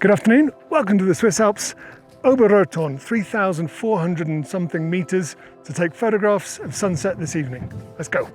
Good afternoon, welcome to the Swiss Alps, Oberrothorn, 3,400 and something meters to take photographs of sunset this evening. Let's go.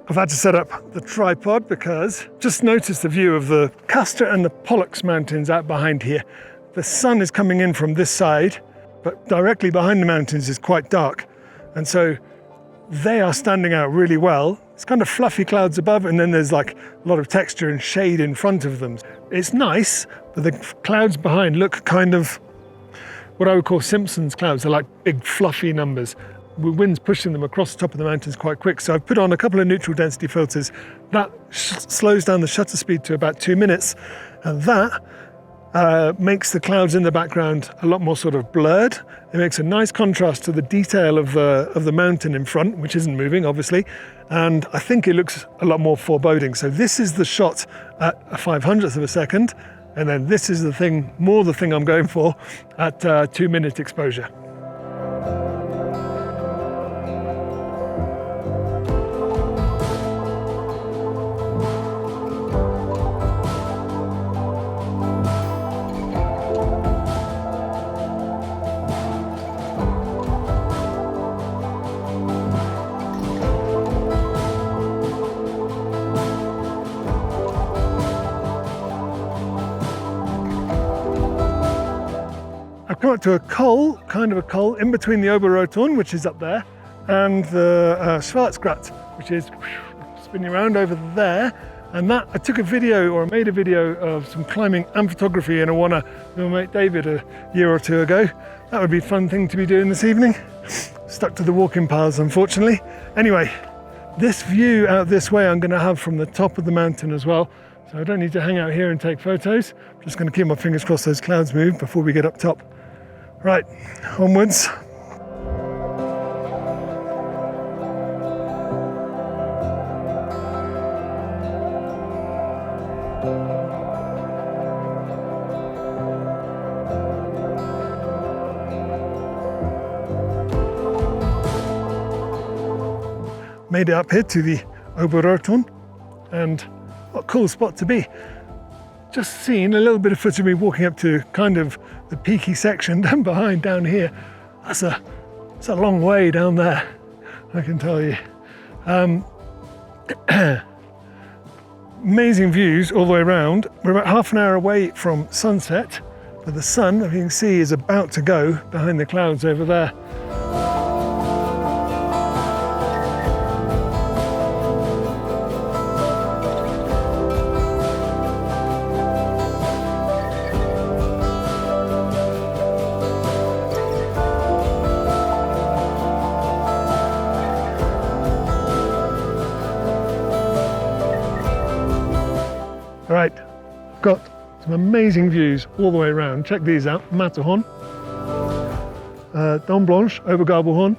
I've had to set up the tripod because just noticed the view of the Castor and the Pollux mountains out behind here. The sun is coming in from this side, but directly behind the mountains is quite dark. And so they are standing out really well. It's kind of fluffy clouds above, and then there's like a lot of texture and shade in front of them. It's nice, but the clouds behind look kind of what I would call Simpsons clouds. They're like big fluffy numbers. With winds pushing them across the top of the mountains quite quick. So I've put on a couple of neutral density filters. That slows down the shutter speed to about 2 minutes. And that makes the clouds in the background a lot more sort of blurred. It makes a nice contrast to the detail of the mountain in front, which isn't moving, obviously. And I think it looks a lot more foreboding. So this is the shot at a 500th of a second. And then this is the thing I'm going for at 2 minute exposure. I've come up to a col, kind of a col, in between the Oberrothorn, which is up there, and the Schwarzgrat, which is spinning around over there. And that, I took a video, or made a video of some climbing and photography in Awana with my mate David a year or two ago. That would be a fun thing to be doing this evening. Stuck to the walking paths, unfortunately. Anyway, this view out this way I'm going to have from the top of the mountain as well. So I don't need to hang out here and take photos. I'm just going to keep my fingers crossed those clouds move before we get up top. Right, onwards. Made it up here to the Oberrothorn, and what a cool spot to be. Just seen a little bit of footage of me walking up to kind of the peaky section down here. It's a long way down there, I can tell you. Amazing views all the way around. We're about half an hour away from sunset, but the sun, as you can see, is about to go behind the clouds over there. Right, I've got some amazing views all the way around. Check these out. Matterhorn, Dom Blanche, Obergabelhorn,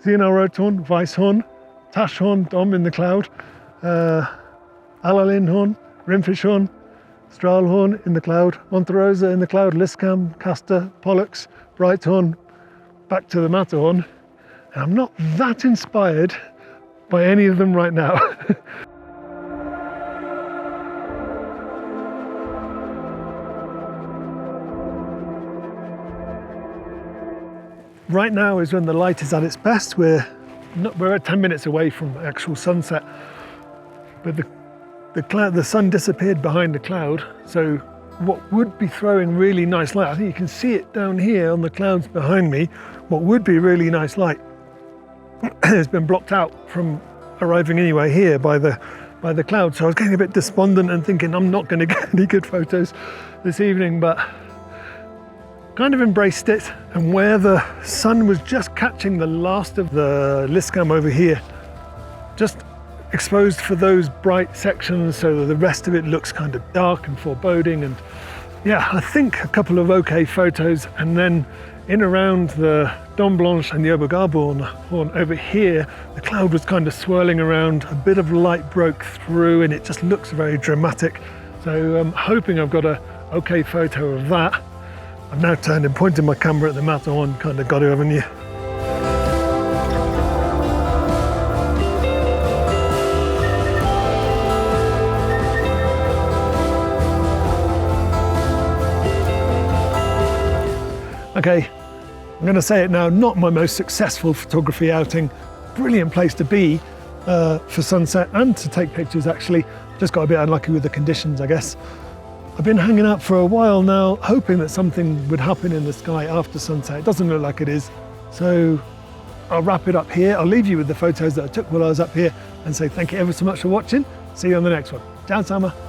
Zermatt, Weisshorn, Taschhorn, Dom in the cloud, Allerlindhorn, Rimfischhorn, Strahlhorn in the cloud, Monterosa in the cloud, Liskam, Castor, Pollux, Breithorn, back to the Matterhorn. And I'm not that inspired by any of them right now. Right now is when the light is at its best. We're at 10 minutes away from actual sunset, but the sun disappeared behind the cloud. So what would be throwing really nice light, I think you can see it down here on the clouds behind me, what would be really nice light has been blocked out from arriving anyway here by the clouds. So I was getting a bit despondent and thinking I'm not going to get any good photos this evening, but kind of embraced it. And where the sun was just catching the last of the Liskam over here, just exposed for those bright sections so that the rest of it looks kind of dark and foreboding. And yeah, I think a couple of okay photos, and then in around the Dent Blanche and the Oberrothorn over here, the cloud was kind of swirling around, a bit of light broke through, and it just looks very dramatic. So I'm hoping I've got a okay photo of that. I've now turned and pointed my camera at the Matterhorn, kind of got to, haven't you? Okay, I'm going to say it now, not my most successful photography outing. Brilliant place to be for sunset and to take pictures actually. Just got a bit unlucky with the conditions, I guess. I've been hanging out for a while now, hoping that something would happen in the sky after sunset. It doesn't look like it is. So I'll wrap it up here. I'll leave you with the photos that I took while I was up here and say thank you ever so much for watching. See you on the next one. Ciao, Sama.